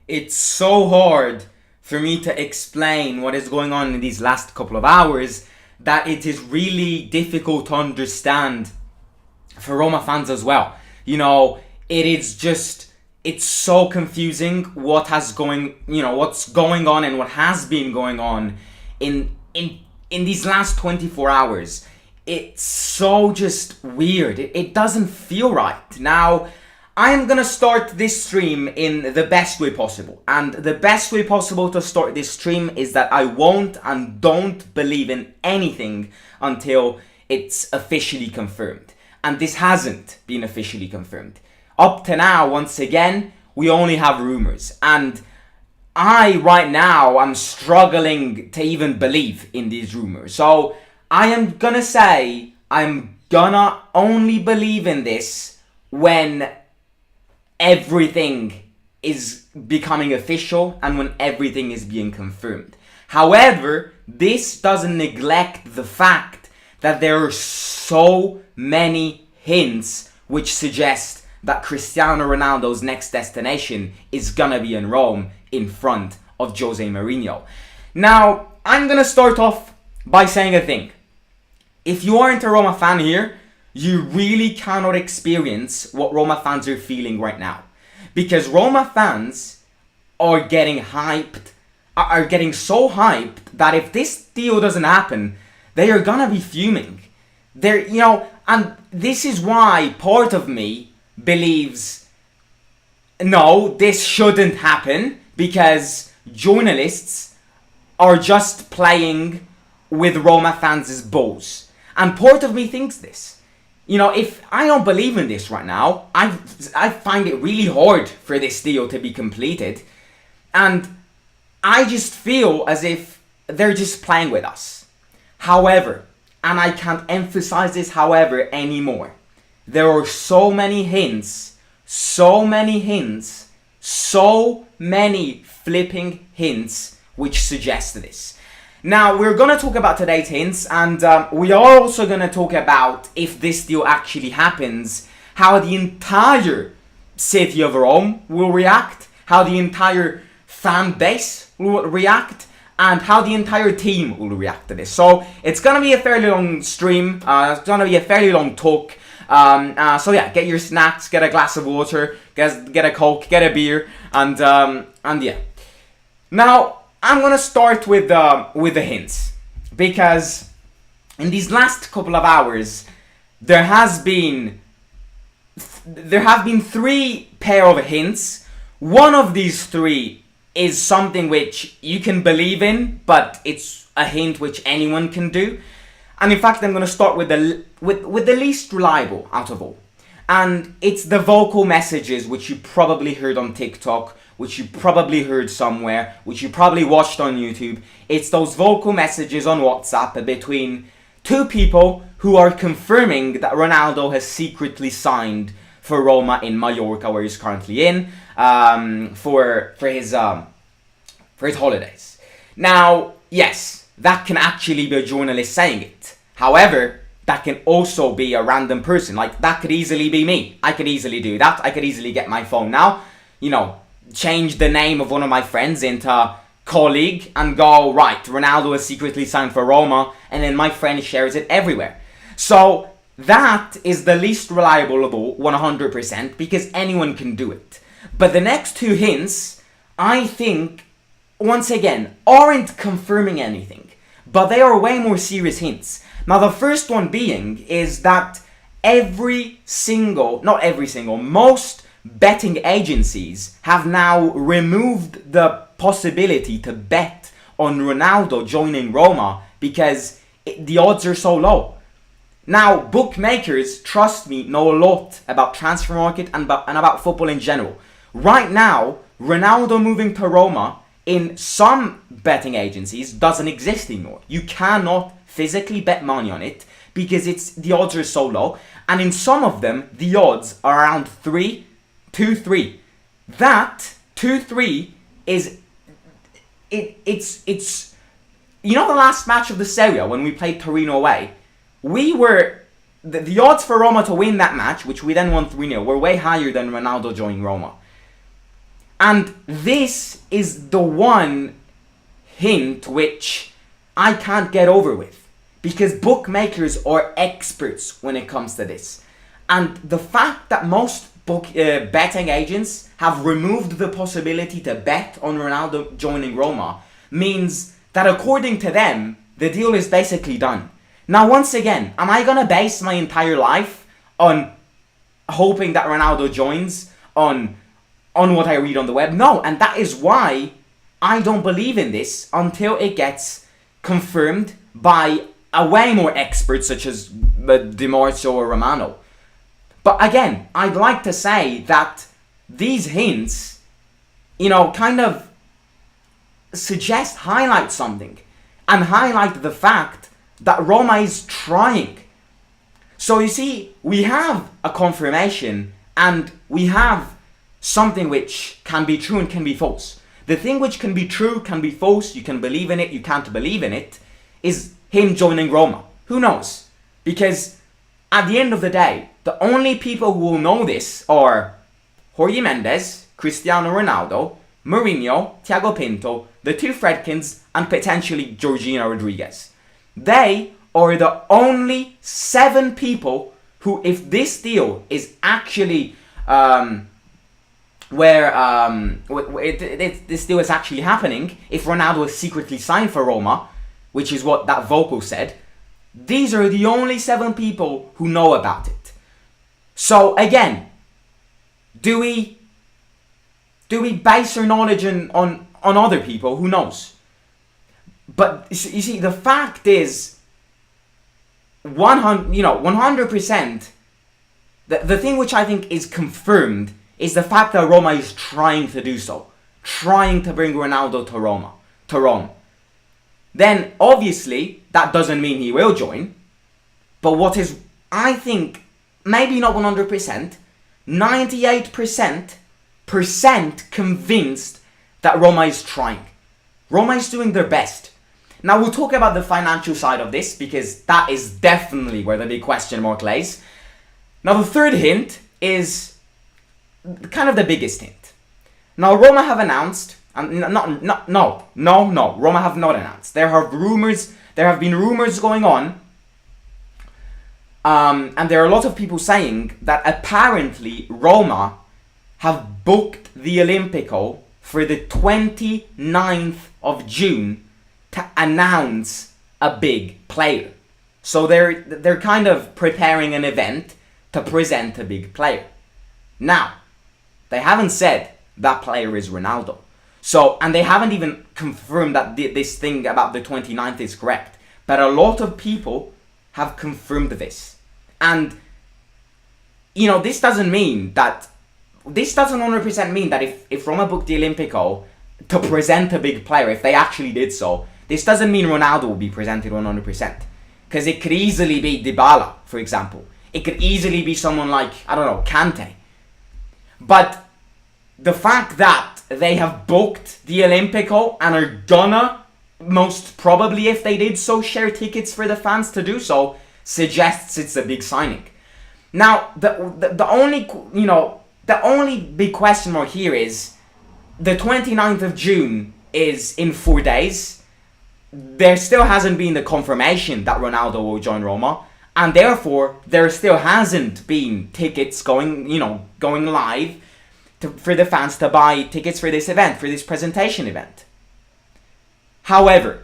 It's so hard for me to explain what is going on in these last couple of hours that it is really difficult to understand for Roma fans as well. It is just, it's so confusing what's going on and what has been going on in these last 24 hours. It's so just weird. It doesn't feel right. Now, I'm gonna start this stream in the best way possible. And the best way possible to start this stream is that I won't and don't believe in anything until it's officially confirmed. And this hasn't been officially confirmed. Up to now, once again, we only have rumors. And I, right now, am struggling to even believe in these rumors. So, I am gonna say, I'm gonna only believe in this when everything is becoming official and when everything is being confirmed. However, this doesn't neglect the fact that there are so many hints which suggest that Cristiano Ronaldo's next destination is gonna be in Rome in front of Jose Mourinho. Now, I'm gonna start off by saying a thing. If you aren't a Roma fan here, you really cannot experience what Roma fans are feeling right now. Because Roma fans are getting so hyped that if this deal doesn't happen, they are gonna be fuming. And this is why part of me believes, no, this shouldn't happen, because journalists are just playing with Roma fans' balls. And part of me thinks this. If I don't believe in this right now, I find it really hard for this deal to be completed. And I just feel as if they're just playing with us. However, and I can't emphasize this however anymore, there are so many flipping hints which suggest this. Now, we're going to talk about today's hints, and we are also going to talk about, if this deal actually happens, how the entire city of Rome will react, how the entire fan base will react, and how the entire team will react to this. So, it's going to be a fairly long stream, it's going to be a fairly long talk. So yeah, get your snacks, get a glass of water, get a Coke, get a beer, and yeah. Now, I'm gonna start with the hints, because in these last couple of hours there have been 3 pair of hints. One of these 3 is something which you can believe in, but it's a hint which anyone can do. And in fact, I'm gonna start with the least reliable out of all, and it's the vocal messages which you probably heard on TikTok, which you probably heard somewhere, which you probably watched on YouTube. It's those vocal messages on WhatsApp between 2 people who are confirming that Ronaldo has secretly signed for Roma in Mallorca, where he's currently in, for his holidays. Now, yes, that can actually be a journalist saying it. However, that can also be a random person. Like, that could easily be me. I could easily do that. I could easily get my phone now, change the name of one of my friends into colleague and go, right, Ronaldo has secretly signed for Roma, and then my friend shares it everywhere. So that is the least reliable of all, 100%, because anyone can do it. But the next 2 hints, I think, once again, aren't confirming anything, but they are way more serious hints. Now, the first one being is that most betting agencies have now removed the possibility to bet on Ronaldo joining Roma because the odds are so low. Now, bookmakers, trust me, know a lot about transfer market and about football in general. Right now, Ronaldo moving to Roma in some betting agencies doesn't exist anymore. You cannot physically bet money on it because the odds are so low, and in some of them the odds are around 2-3. That 2-3 is it's the last match of the Serie A when we played Torino away. We were the odds for Roma to win that match, which we then won 3-0, were way higher than Ronaldo joining Roma. And this is the one hint which I can't get over with, because bookmakers are experts when it comes to this. And the fact that most betting agents have removed the possibility to bet on Ronaldo joining Roma means that according to them, the deal is basically done. Now, once again, am I going to base my entire life on hoping that Ronaldo joins on what I read on the web? No, and that is why I don't believe in this until it gets confirmed by a way more experts such as Di Marzio or Romano. But again, I'd like to say that these hints, kind of highlight something, and highlight the fact that Roma is trying. So you see, we have a confirmation, and we have something which can be true and can be false. The thing which can be true, can be false, you can believe in it, you can't believe in it, is him joining Roma. Who knows? Because at the end of the day, the only people who will know this are Jorge Mendes, Cristiano Ronaldo, Mourinho, Thiago Pinto, the two Fredkins, and potentially Georgina Rodriguez. They are the only 7 people who, if this deal is actually this deal is actually happening, if Ronaldo is secretly signed for Roma, which is what that vocal said, these are the only 7 people who know about it. So again, do we base our knowledge on other people? Who knows? But you see, the fact is, 100%, the thing which I think is confirmed is the fact that Roma is trying to do so. Trying to bring Ronaldo to Rome. Then, obviously, that doesn't mean he will join. But what is, I think, maybe not 100%, 98% convinced that Roma is trying. Roma is doing their best. Now, we'll talk about the financial side of this, because that is definitely where the big question mark lays. Now, the third hint is kind of the biggest hint. Now, Roma have announced, Roma have not announced. There have been rumors going on, and there are a lot of people saying that apparently Roma have booked the Olympico for the 29th of June to announce a big player. So they're kind of preparing an event to present a big player. Now, they haven't said that player is Ronaldo. So, and they haven't even confirmed that this thing about the 29th is correct. But a lot of people have confirmed this. And, this doesn't 100% mean that if Roma booked the Olympico to present a big player, if they actually did so, this doesn't mean Ronaldo will be presented 100%. Because it could easily be Dybala, for example. It could easily be someone like, Kante. But the fact that they have booked the Olympico and are gonna, most probably if they did so, share tickets for the fans to do so, suggests it's a big signing. Now, the only big question mark here is the 29th of June is in 4 days. There still hasn't been the confirmation that Ronaldo will join Roma, and therefore there still hasn't been tickets going live for the fans to buy tickets for this event, for this presentation event. However,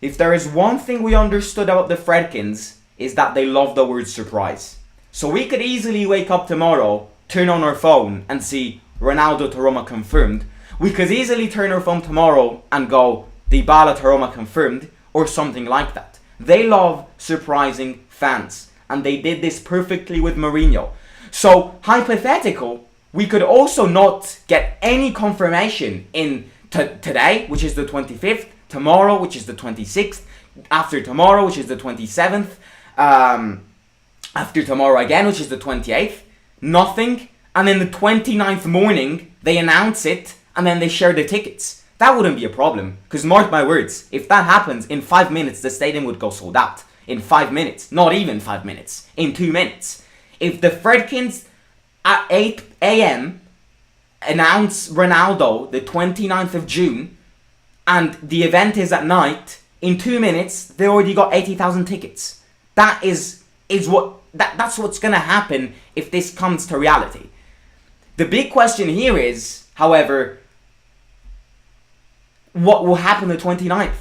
if there is one thing we understood about the Fredkins, is that they love the word surprise. So we could easily wake up tomorrow, turn on our phone and see Ronaldo to Roma confirmed. We could easily turn our phone tomorrow and go Dybala to Roma confirmed, or something like that. They love surprising fans, and they did this perfectly with Mourinho. So, hypothetical, we could also not get any confirmation in today, which is the 25th, tomorrow, which is the 26th, after tomorrow, which is the 27th, after tomorrow again, which is the 28th, nothing, and then the 29th morning, they announce it, and then they share the tickets. That wouldn't be a problem, because mark my words, if that happens, in 5 minutes, the stadium would go sold out. In 5 minutes, not even 5 minutes, in 2 minutes. If the Fredkins at 8 a.m. announce Ronaldo the 29th of June and the event is at night, in 2 minutes they already got 80,000 tickets. That's what's going to happen if this comes to reality. The big question here is, however, what will happen the 29th?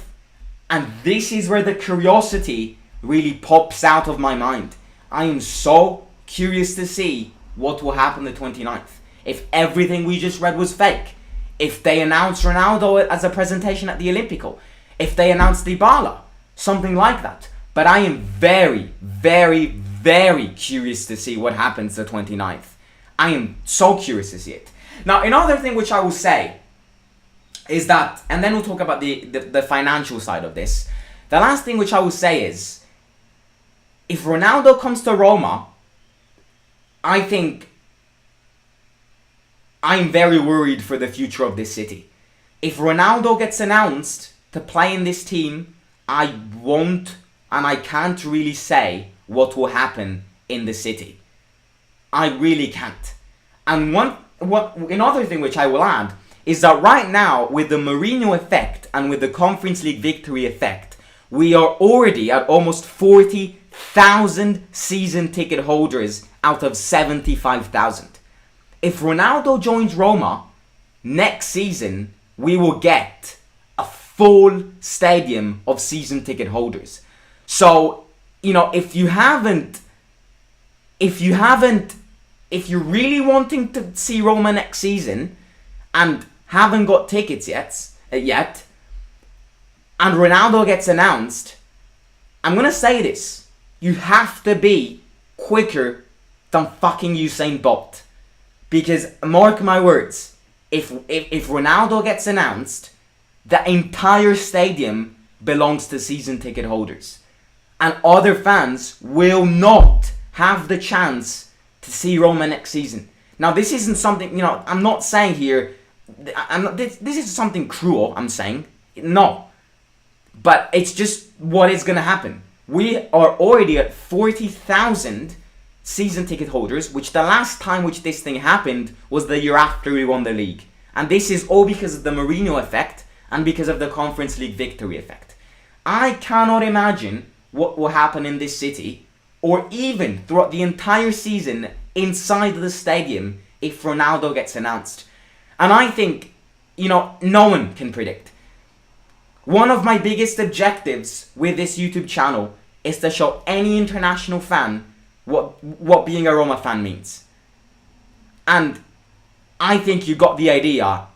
And this is where the curiosity really pops out of my mind. I am so curious to see what will happen the 29th. If everything we just read was fake. If they announced Ronaldo as a presentation at the Olympico. If they announced Dybala. Something like that. But I am very, very, very curious to see what happens the 29th. I am so curious to see it. Now, another thing which I will say is that, and then we'll talk about the financial side of this. The last thing which I will say is, if Ronaldo comes to Roma, I think I'm very worried for the future of this city. If Ronaldo gets announced to play in this team, I won't and I can't really say what will happen in the city. I really can't. And another thing which I will add is that right now, with the Mourinho effect and with the Conference League victory effect, we are already at almost 40,000 season ticket holders out of 75,000. If Ronaldo joins Roma next season, we will get a full stadium of season ticket holders. So, if you're really wanting to see Roma next season and haven't got tickets yet, and Ronaldo gets announced, I'm going to say this. You have to be quicker than fucking Usain Bolt. Because, mark my words, if Ronaldo gets announced, the entire stadium belongs to season ticket holders. And other fans will not have the chance to see Roma next season. Now, this isn't something, I'm not saying here, this is something cruel, I'm saying. No. But it's just what is going to happen. We are already at 40,000 season ticket holders, which the last time which this thing happened was the year after we won the league. And this is all because of the Mourinho effect and because of the Conference League victory effect. I cannot imagine what will happen in this city, or even throughout the entire season inside the stadium, if Ronaldo gets announced. And I think, no one can predict. One of my biggest objectives with this YouTube channel is to show any international fan what being a Roma fan means. And I think you got the idea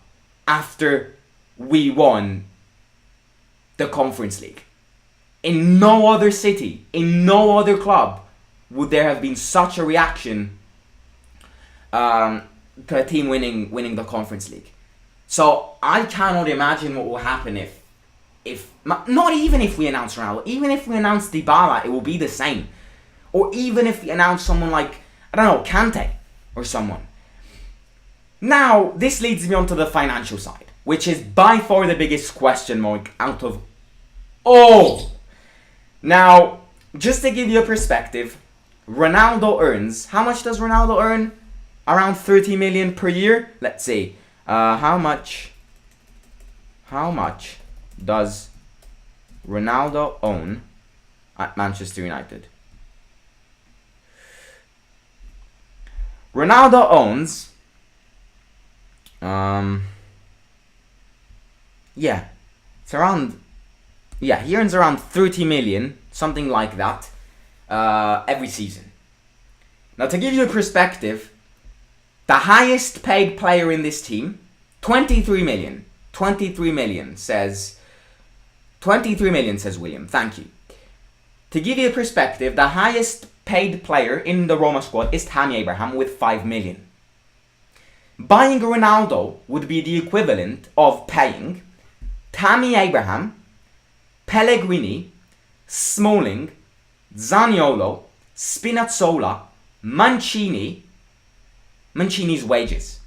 after we won the Conference League. In no other city, in no other club would there have been such a reaction to a team winning the Conference League. So I cannot imagine what will happen if not even if we announce Ronaldo, even if we announce Dybala, it will be the same. Or even if we announce someone like, Kante or someone. Now, this leads me on to the financial side, which is by far the biggest question mark out of all. Now, just to give you a perspective, Ronaldo earns, how much does Ronaldo earn? Around 30 million per year? Let's see. How much does Ronaldo own at Manchester United? Ronaldo owns, he earns around 30 million, something like that, every season. Now, to give you a perspective, the highest paid player in this team, 23 million. 23 million says William. Thank you. To give you a perspective, the highest paid player in the Roma squad is Tammy Abraham with 5 million. Buying Ronaldo would be the equivalent of paying Tammy Abraham, Pellegrini, Smalling, Zaniolo, Spinazzola, Mancini's wages.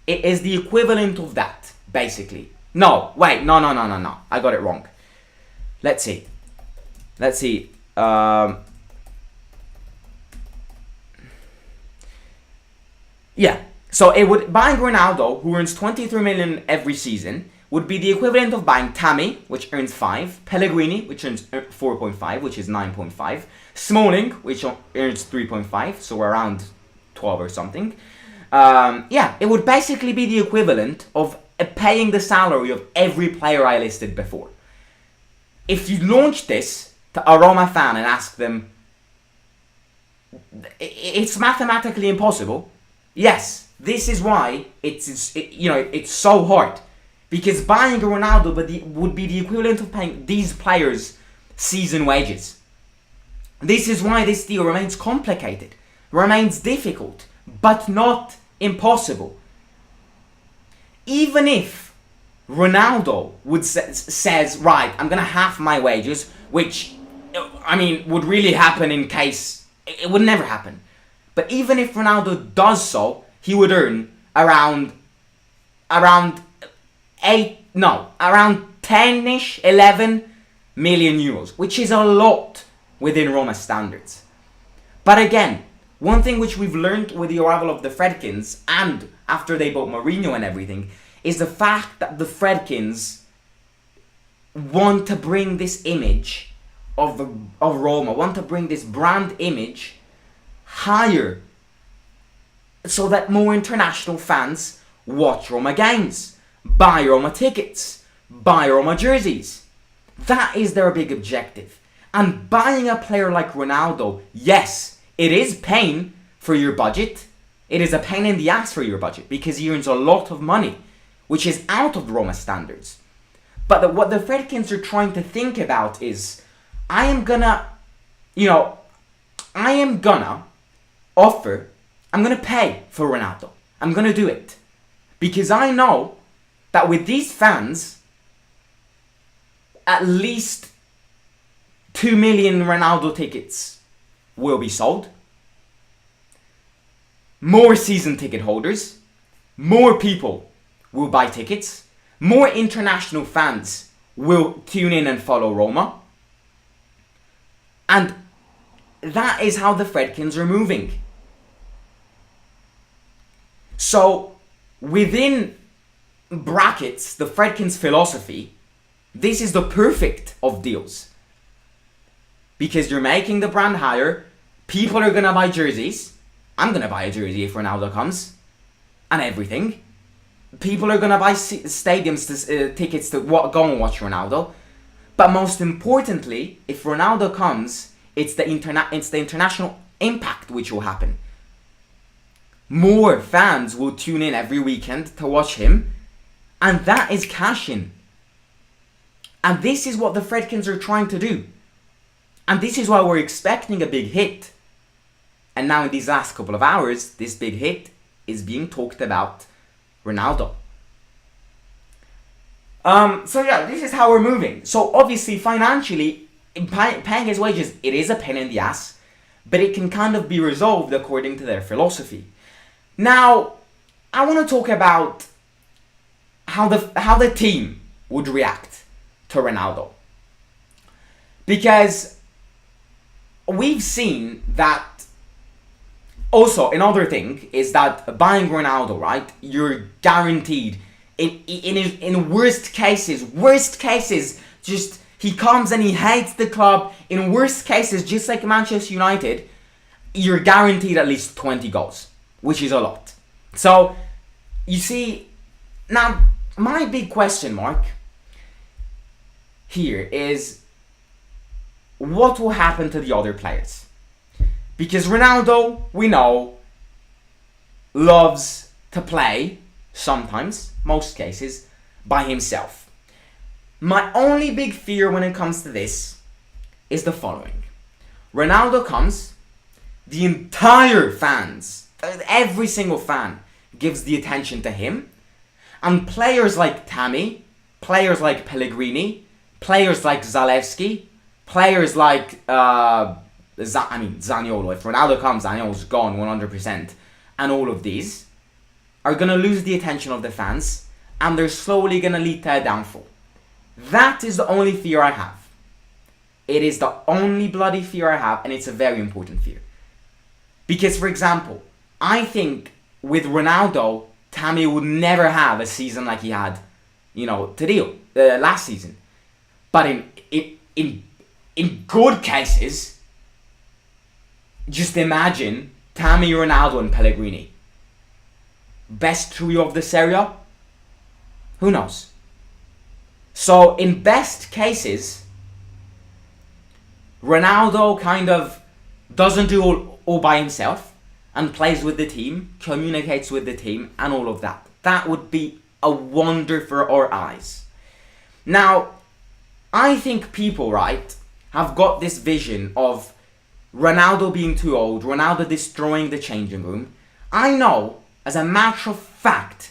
It is the equivalent of that, basically. No. I got it wrong. Let's see. So it would buying Ronaldo, who earns 23 million every season, would be the equivalent of buying Tammy, which earns 5, Pellegrini, which earns 4.5, which is 9.5, Smalling, which earns 3.5, so around 12 or something. It would basically be the equivalent of paying the salary of every player I listed before. If you launch this to a Roma fan and ask them, it's mathematically impossible. Yes, this is why it's so hard. Because buying a Ronaldo would be the equivalent of paying these players season wages. This is why this deal remains complicated, remains difficult, but not impossible. Even if Ronaldo says, right, I'm gonna half my wages, which would really happen in case it would never happen. But even if Ronaldo does so, he would earn around 10-ish, 11 million euros, which is a lot within Roma standards. But again, one thing which we've learned with the arrival of the Fredkins, and after they bought Mourinho and everything, is the fact that the Fredkins want to bring this image of Roma, want to bring this brand image higher, so that more international fans watch Roma games, buy Roma tickets, buy Roma jerseys. That is their big objective. And buying a player like Ronaldo, yes, it is pain for your budget. It is a pain in the ass for your budget because he earns a lot of money, which is out of Roma standards. But what the Fredkins are trying to think about is, I am gonna pay for Ronaldo. I'm gonna do it. Because I know that with these fans, at least 2 million Ronaldo tickets will be sold. More season ticket holders. More people will buy tickets. More international fans will tune in and follow Roma. And that is how the Fredkins are moving. So, within brackets, the Fredkins philosophy, this is the perfect of deals. Because you're making the brand higher, people are going to buy jerseys. I'm going to buy a jersey if Ronaldo comes. And everything. People are going to buy tickets to go and watch Ronaldo. But most importantly, if Ronaldo comes, it's the international impact which will happen. More fans will tune in every weekend to watch him, and that is cash in. And this is what the Fredkins are trying to do. And this is why we're expecting a big hit. And now in these last couple of hours, this big hit is being talked about Ronaldo. This is how we're moving. So obviously, financially, paying his wages, it is a pain in the ass, but it can kind of be resolved according to their philosophy. Now, I want to talk about how the team would react to Ronaldo. Because we've seen that. Also, another thing is that buying Ronaldo, right? You're guaranteed. In worst cases, just he comes and he hates the club. In worst cases, just like Manchester United, you're guaranteed at least 20 goals, which is a lot. So, you see, now my big question mark here is, what will happen to the other players? Because Ronaldo, we know, loves to play, sometimes, most cases, by himself. My only big fear when it comes to this is the following. Ronaldo comes, the entire fans, every single fan, gives the attention to him, and players like Tammy, players like Pellegrini, players like Zalewski, players like Zaniolo. If Ronaldo comes, Zaniolo's gone 100%. And all of these are going to lose the attention of the fans, and they're slowly going to lead to a downfall. That is the only fear I have. It is the only bloody fear I have, and it's a very important fear. Because, for example, I think with Ronaldo, Tammy would never have a season like he had, to deal last season. But in good cases, just imagine Tammy, Ronaldo, and Pellegrini. Best trio of the Serie A? Who knows? So in best cases, Ronaldo kind of doesn't do all by himself and plays with the team, communicates with the team, and all of that. That would be a wonder for our eyes. Now, I think people, right, have got this vision of Ronaldo being too old, Ronaldo destroying the changing room. I know, as a matter of fact,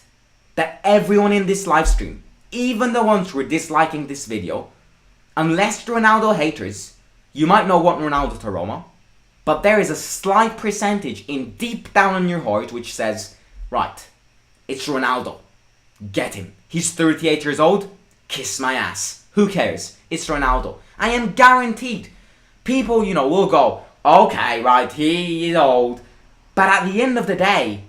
that everyone in this live stream, even the ones who are disliking this video, unless you're Ronaldo haters, you might not want Ronaldo to Roma, but there is a slight percentage in deep down in your heart which says, right, it's Ronaldo. Get him. He's 38 years old. Kiss my ass. Who cares? It's Ronaldo. I am guaranteed people, will go, okay, right, he is old. But at the end of the day,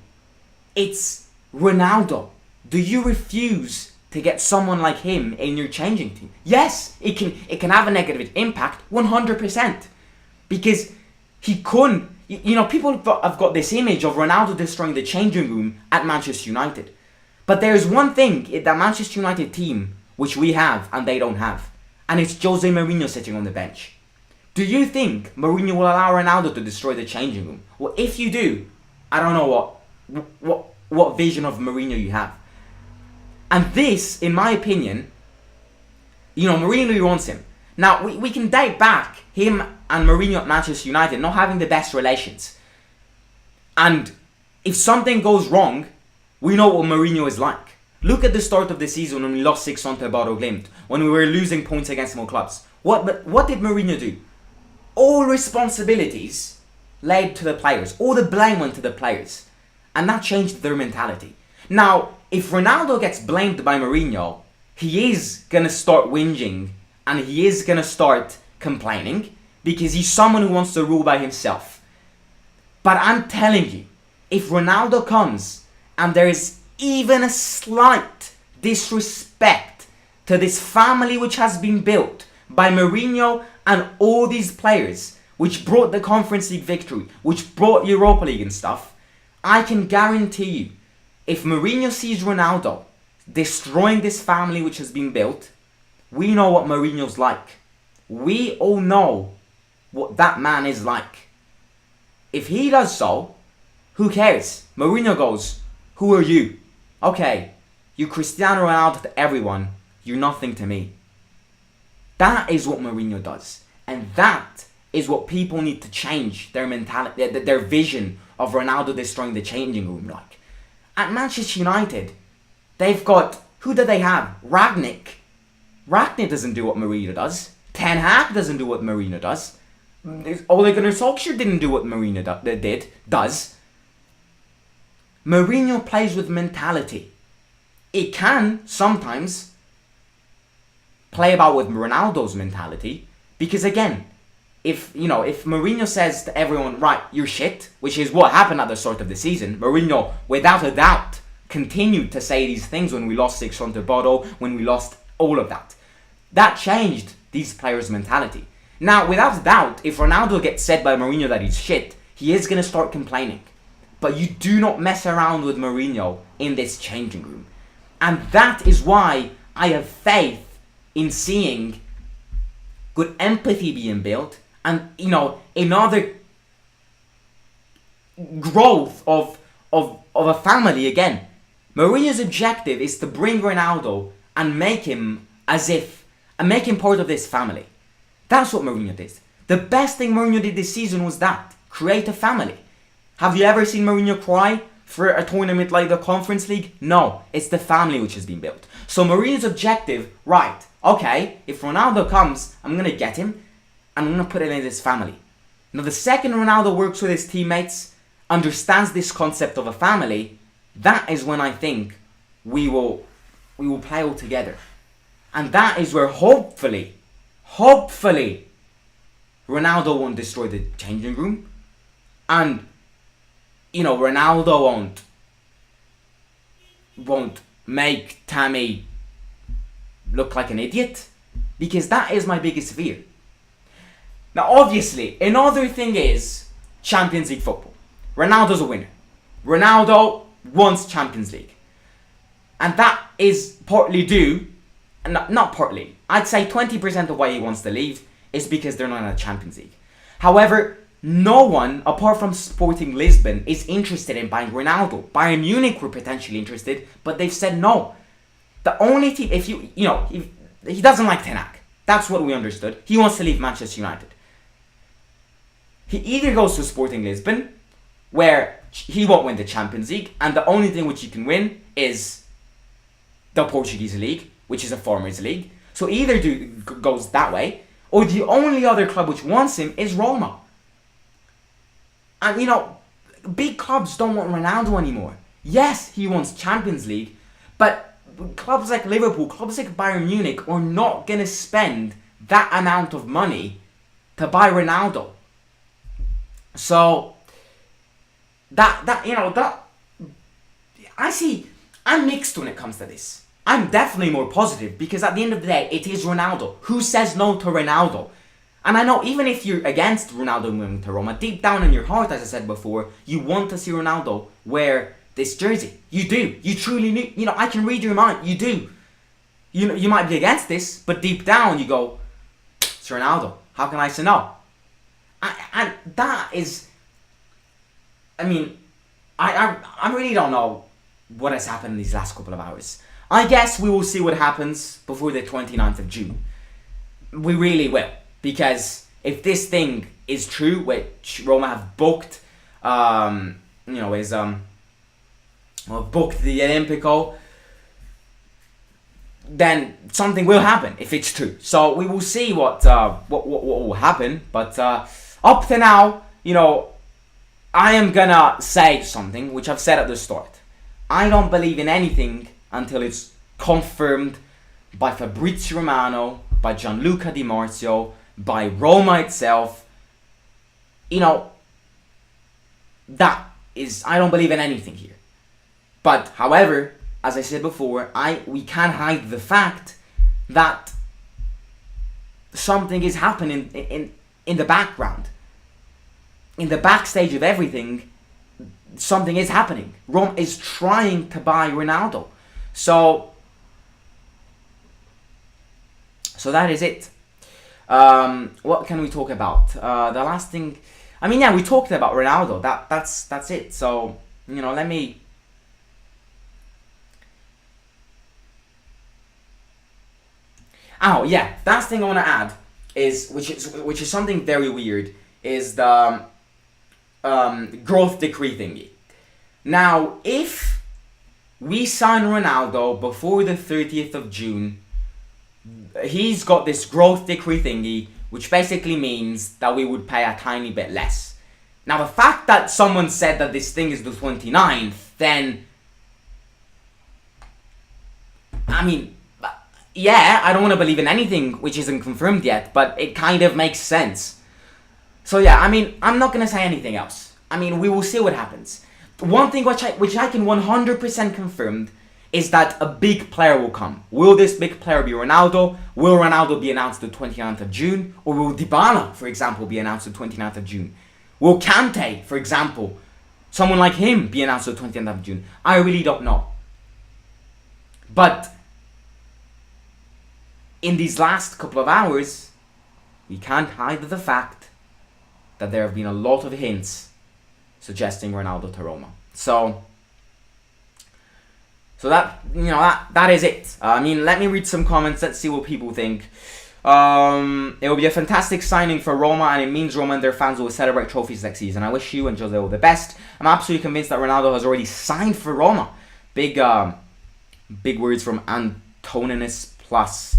it's Ronaldo. Do you refuse to get someone like him in your changing team? Yes, it can have a negative impact, 100%. Because he couldn't, people have got this image of Ronaldo destroying the changing room at Manchester United. But there's one thing that Manchester United team, which we have and they don't have. And it's Jose Mourinho sitting on the bench. Do you think Mourinho will allow Ronaldo to destroy the changing room? Well, if you do, I don't know what vision of Mourinho you have. And this, in my opinion, Mourinho wants him. Now, we can date back him and Mourinho at Manchester United not having the best relations. And if something goes wrong, we know what Mourinho is like. Look at the start of the season when we lost 6-1 to Bodo Glimt, when we were losing points against small clubs. What did Mourinho do? All responsibilities laid to the players. All the blame went to the players. And that changed their mentality. Now, if Ronaldo gets blamed by Mourinho, he is going to start whinging and he is going to start complaining because he's someone who wants to rule by himself. But I'm telling you, if Ronaldo comes and there is even a slight disrespect to this family which has been built by Mourinho and all these players, which brought the Conference League victory, which brought Europa League and stuff, I can guarantee you, if Mourinho sees Ronaldo destroying this family which has been built, we know what Mourinho's like. We all know what that man is like. If he does so, who cares? Mourinho goes, who are you? Okay, you Cristiano Ronaldo to everyone, you're nothing to me. That is what Mourinho does. And that is what people need to change their mentality, their vision of Ronaldo destroying the changing room like. At Manchester United, they've got, who do they have? Ragnick. Ragnick doesn't do what Mourinho does. Ten Hag doesn't do what Mourinho does. Ole Gunnar Solskjaer didn't do what Mourinho does. Mourinho plays with mentality. It can sometimes play about with Ronaldo's mentality because again, if Mourinho says to everyone, right, you're shit, which is what happened at the start of the season, Mourinho, without a doubt, continued to say these things when we lost 6-1 to Bodo, when we lost all of that. That changed these players' mentality. Now, without a doubt, if Ronaldo gets said by Mourinho that he's shit, he is going to start complaining. But you do not mess around with Mourinho in this changing room. And that is why I have faith in seeing good empathy being built and, another growth of a family again. Mourinho's objective is to bring Ronaldo and make him make him part of this family. That's what Mourinho did. The best thing Mourinho did this season was that. Create a family. Have you ever seen Mourinho cry for a tournament like the Conference League? No, it's the family which has been built. So Mourinho's objective, right, okay, if Ronaldo comes, I'm going to get him and I'm going to put it in his family. Now the second Ronaldo works with his teammates, understands this concept of a family, that is when I think we will play all together. And that is where hopefully, Ronaldo won't destroy the changing room. And, Ronaldo won't won't make Tammy look like an idiot, because that is my biggest fear. Now, obviously, another thing is Champions League football. Ronaldo's a winner. Ronaldo wants Champions League. And that is partly due, not partly, I'd say 20% of why he wants to leave is because they're not in the Champions League. However, no one, apart from Sporting Lisbon, is interested in buying Ronaldo. Bayern Munich were potentially interested, but they've said no. The only team, if he doesn't like Ten Hag. That's what we understood. He wants to leave Manchester United. He either goes to Sporting Lisbon, where he won't win the Champions League, and the only thing which he can win is the Portuguese league, which is a farmers league. So either goes that way, or the only other club which wants him is Roma. And big clubs don't want Ronaldo anymore. Yes, he wants Champions League, but clubs like Liverpool, clubs like Bayern Munich are not going to spend that amount of money to buy Ronaldo. So I'm mixed when it comes to this. I'm definitely more positive because at the end of the day, it is Ronaldo. Who says no to Ronaldo? And I know even if you're against Ronaldo moving to Roma, deep down in your heart, as I said before, you want to see Ronaldo wear this jersey. You do. You truly need. I can read your mind. You do. You might be against this, but deep down you go, it's Ronaldo. How can I say no? And that is. I really don't know what has happened in these last couple of hours. I guess we will see what happens before the 29th of June. We really will. Because if this thing is true, which Roma have booked, booked the Olympico, then something will happen if it's true. So we will see what will happen. But up to now, I am gonna say something which I've said at the start. I don't believe in anything until it's confirmed by Fabrizio Romano, by Gianluca Di Marzio, by Roma itself. That is, I don't believe in anything here. But however, as I said before, we can't hide the fact that something is happening in the background. In the backstage of everything, something is happening. Rome is trying to buy Ronaldo. So that is it. What can we talk about? The last thing, we talked about Ronaldo. That's it. So let me. Oh yeah, last thing I want to add is which is something very weird is the growth decree thingy. Now, if we sign Ronaldo before the 30th of June, he's got this growth decree thingy, which basically means that we would pay a tiny bit less. Now, the fact that someone said that this thing is the 29th, then, yeah, I don't want to believe in anything which isn't confirmed yet, but it kind of makes sense. So yeah, I'm not going to say anything else. We will see what happens. One thing which I can 100% confirm is that a big player will come. Will this big player be Ronaldo? Will Ronaldo be announced the 29th of June? Or will Dybala, for example, be announced the 29th of June? Will Kante, for example, someone like him, be announced the 29th of June? I really don't know. But in these last couple of hours, we can't hide the fact that there have been a lot of hints suggesting Ronaldo to Roma. So that that is it. Let me read some comments. Let's see what people think. It will be a fantastic signing for Roma, and it means Roma and their fans will celebrate trophies next season. I wish you and Jose all the best. I'm absolutely convinced that Ronaldo has already signed for Roma. Big words from Antoninus Plus.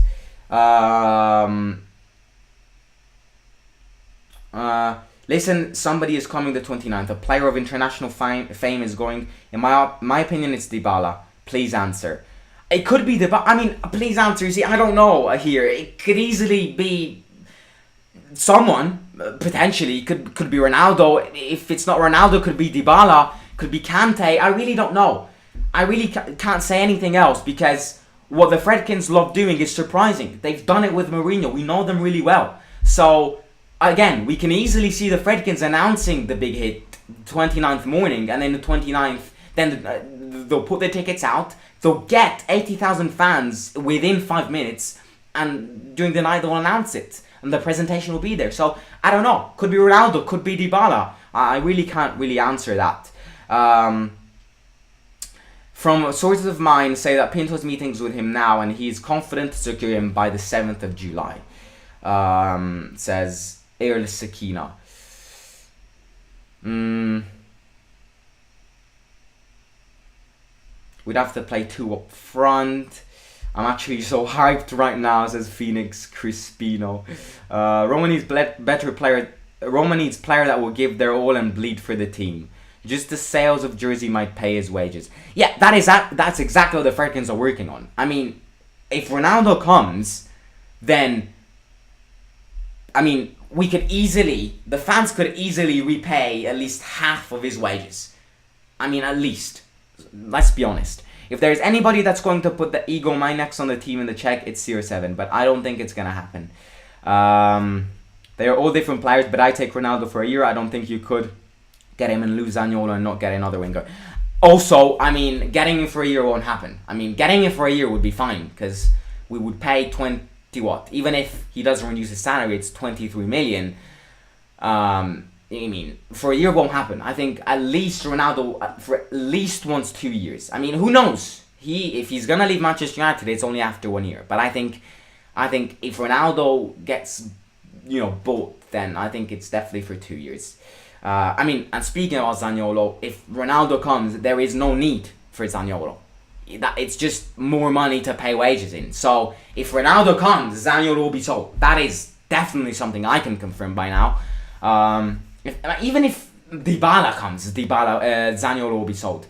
Listen, somebody is coming the 29th. A player of international fame is going. In my opinion, it's Dybala. Please answer. It could be Dybala. Please answer. See, I don't know here. It could easily be someone. Potentially, could be Ronaldo. If it's not Ronaldo, could be Dybala. Could be Kante. I really don't know. I really can't say anything else, because what the Fredkins love doing is surprising. They've done it with Mourinho. We know them really well. So, again, we can easily see the Fredkins announcing the big hit 29th morning, and then the 29th, then they'll put the tickets out. They'll get 80,000 fans within 5 minutes, and during the night they'll announce it, and the presentation will be there. So, I don't know. Could be Ronaldo, could be Dybala. I really can't really answer that. From sources of mine say that Pinto's meetings with him now, and he's confident to secure him by the 7th of July. Says Erl Sakina. We'd have to play 2 up front. I'm actually so hyped right now, says Phoenix Crispino. Roma needs better player. Roma needs player that will give their all and bleed for the team. Just the sales of jersey might pay his wages. Yeah, that's exactly what the Fredkins are working on. I mean, if Ronaldo comes, then, I mean, the fans could easily repay at least half of his wages. I mean, at least. Let's be honest. If there's anybody that's going to put the egomaniacs on the team in the check, it's CR7. But I don't think it's going to happen. They are all different players, but I take Ronaldo for a year. I don't think you could get him and lose Zaniolo and not get another winger. Also, I mean, getting him for a year won't happen. I mean, getting him for a year would be fine, because we would pay 20 what? Even if he doesn't reduce his salary, it's 23 million. I mean, for a year won't happen. I think at least Ronaldo for at least wants 2 years. I mean, who knows? If he's gonna leave Manchester United, it's only after 1 year. But I think if Ronaldo gets, bought, then I think it's definitely for 2 years. I mean, and speaking about Zaniolo, if Ronaldo comes, there is no need for Zaniolo. It's just more money to pay wages in. So if Ronaldo comes, Zaniolo will be sold. That is definitely something I can confirm by now. Even if Dybala comes, Zaniolo will be sold.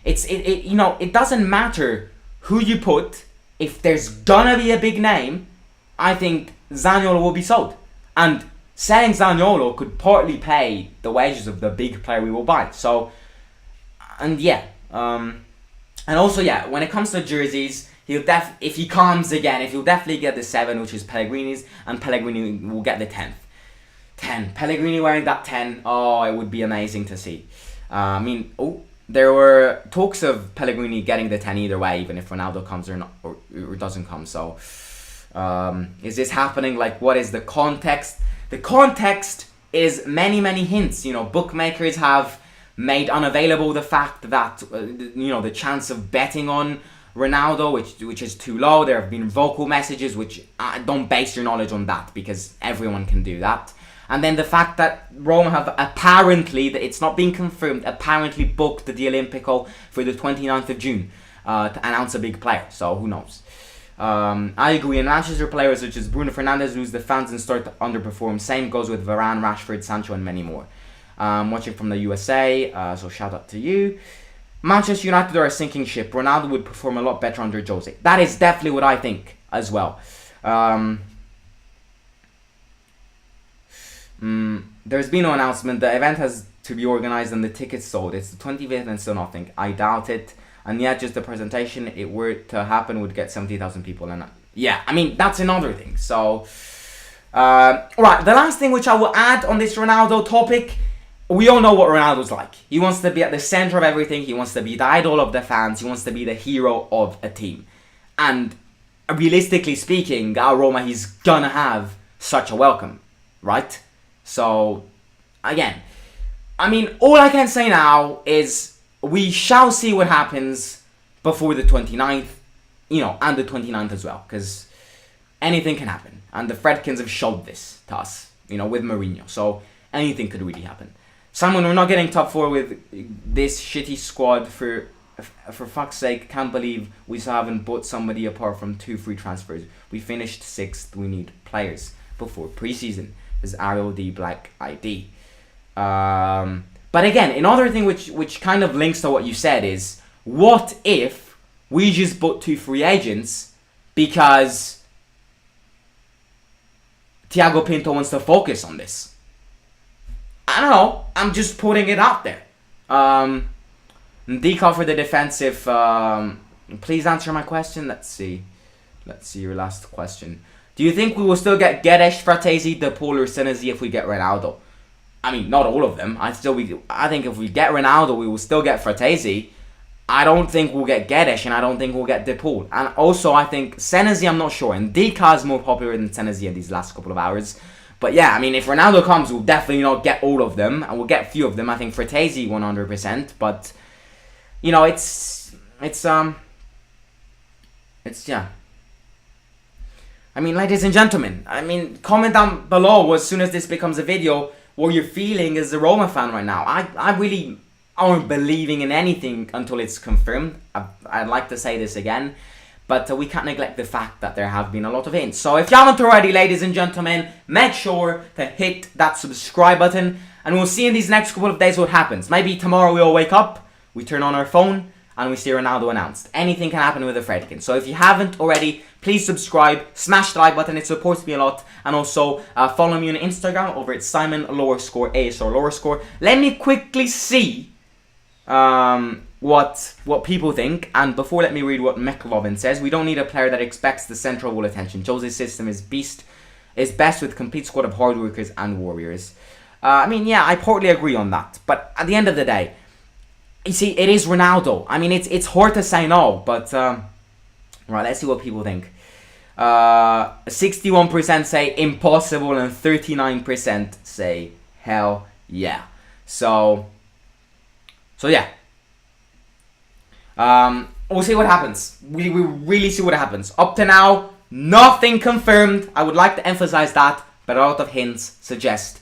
It doesn't matter who you put. If there's gonna be a big name, I think Zaniolo will be sold. And selling Zaniolo could partly pay the wages of the big player we will buy. So, and yeah, and also yeah, when it comes to jerseys, if he comes again, he'll definitely get the 7, which is Pellegrini's, and Pellegrini will get the 10th. 10. Pellegrini wearing that 10. Oh, it would be amazing to see. There were talks of Pellegrini getting the 10 either way, even if Ronaldo comes or not, or doesn't come. So, is this happening? Like, what is the context? The context is many hints. Bookmakers have made unavailable the fact that the chance of betting on Ronaldo, which is too low. There have been vocal messages, which don't base your knowledge on that, because everyone can do that. And then the fact that Roma have apparently, it's not being confirmed, apparently booked the Olympico for the 29th of June to announce a big player. So who knows? I agree. And Manchester players such as Bruno Fernandes lose the fans and start to underperform. Same goes with Varane, Rashford, Sancho, and many more. Watching from the USA, so shout out to you. Manchester United are a sinking ship. Ronaldo would perform a lot better under Jose. That is definitely what I think as well. There's been no announcement. The event has to be organized and the tickets sold. It's the 25th and still nothing. I doubt it. And yet, just the presentation, it were to happen, would get 70,000 people. And yeah, I mean, that's another thing. So, alright, the last thing which I will add on this Ronaldo topic, we all know what Ronaldo's like. He wants to be at the center of everything. He wants to be the idol of the fans. He wants to be the hero of a team. And realistically speaking, at Roma, he's gonna have such a welcome, right? So, again, I mean, all I can say now is we shall see what happens before the 29th, and the 29th as well, because anything can happen. And the Fredkins have showed this to us, with Mourinho. So, anything could really happen. Simon, we're not getting top 4 with this shitty squad. For fuck's sake, can't believe we still haven't bought somebody apart from 2 free transfers. We finished 6th. We need players before preseason. Is ROD Black ID. But again, another thing which kind of links to what you said is, what if we just bought 2 free agents because Thiago Pinto wants to focus on this? I don't know. I'm just putting it out there. Ndika for the defensive. Please answer my question. Let's see your last question. Do you think we will still get Guedes, Fratesi, De Paul, or Senesi if we get Ronaldo? I mean, not all of them. I think if we get Ronaldo, we will still get Fratesi. I don't think we'll get Guedes, and I don't think we'll get De Paul. And also, I think Senesi, I'm not sure. And Ndika is more popular than Senesi in these last couple of hours. But yeah, I mean, if Ronaldo comes, we'll definitely not get all of them, and we'll get a few of them. I think Fratesi 100%, but you know, it's yeah. I mean, ladies and gentlemen, I mean, comment down below as soon as this becomes a video what you're feeling as a Roma fan right now. I really aren't believing in anything until it's confirmed. I'd like to say this again, but we can't neglect the fact that there have been a lot of hints. So if you haven't already, ladies and gentlemen, make sure to hit that subscribe button, and we'll see in these next couple of days what happens. Maybe tomorrow we all wake up, we turn on our phone, and we see Ronaldo announced. Anything can happen with a Fredkin. So if you haven't already, please subscribe, smash the like button, it supports me a lot. And also follow me on Instagram over at Simon_AS_. Let me quickly see what people think. And before, let me read what McLovin says. We don't need a player that expects the central wall attention. Jose's system is best with complete squad of hard workers and warriors. I mean, yeah, I partly agree on that. But at the end of the day, you see, it is Ronaldo. I mean, it's hard to say no, but right, let's see what people think. 61% say impossible and 39% say hell yeah. So yeah. We'll see what happens. We really see what happens. Up to now, nothing confirmed. I would like to emphasize that, but a lot of hints suggest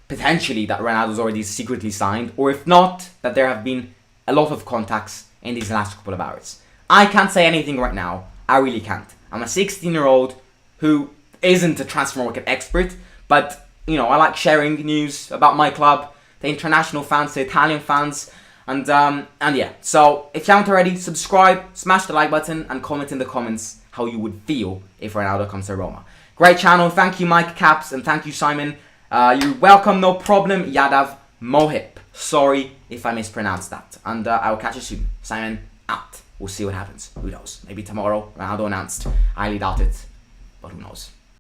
potentially that Ronaldo's already secretly signed, or if not, that there have been a lot of contacts in these last couple of hours. I can't say anything right now. I really can't. I'm a 16-year-old who isn't a transfer market expert, but you know, I like sharing news about my club, the international fans, the Italian fans, and yeah. So if you haven't already, subscribe, smash the like button, and comment in the comments how you would feel if Ronaldo comes to Roma. Great channel. Thank you, Mike Caps, and thank you, Simon. You're welcome. No problem. Yadav Mohip. Sorry if I mispronounced that. And I will catch you soon. Simon out. We'll see what happens. Who knows? Maybe tomorrow, Ronaldo announced. I highly doubt it, but who knows?